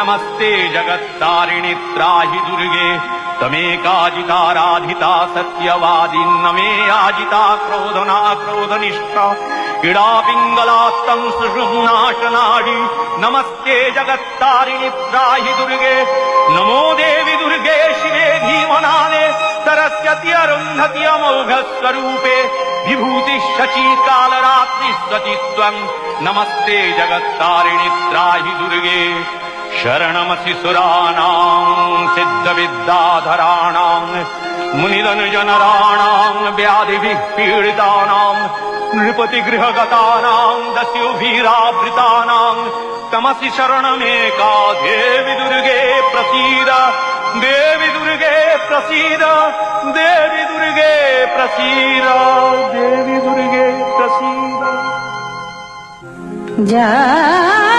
नमस्ते जगत्तारिणि त्राहि दुर्गे तमेकाजिताराधिता सत्यवादी नमे याजिता क्रोधना क्रोधनिष्ठा इडा पिंगलात्तं सुषुम्नाशनाडि नमस्ते जगत्तारिणि त्राहि दुर्गे नमो देवी दुर्गे शिवे धीमनादे सरस्वती अरुन्धति अमोघ स्वरूपे विभूति शची कालरात्रि स्वतित्वं नमस्ते जगत्तारिणि त्राहि दुर्गे शरणमसि सुराणां सिद्धविद्याधराणां मुनिधनुजनराणां व्याधिभिः पीडितानां नृपतिगृहगतानां दस्युभिरावृतानां तमसि शरणमेका देवी दुर्गे प्रसीद देवी दुर्गे प्रसीद देवी दुर्गे प्रसीद देवी दुर्गे प्रसीद जा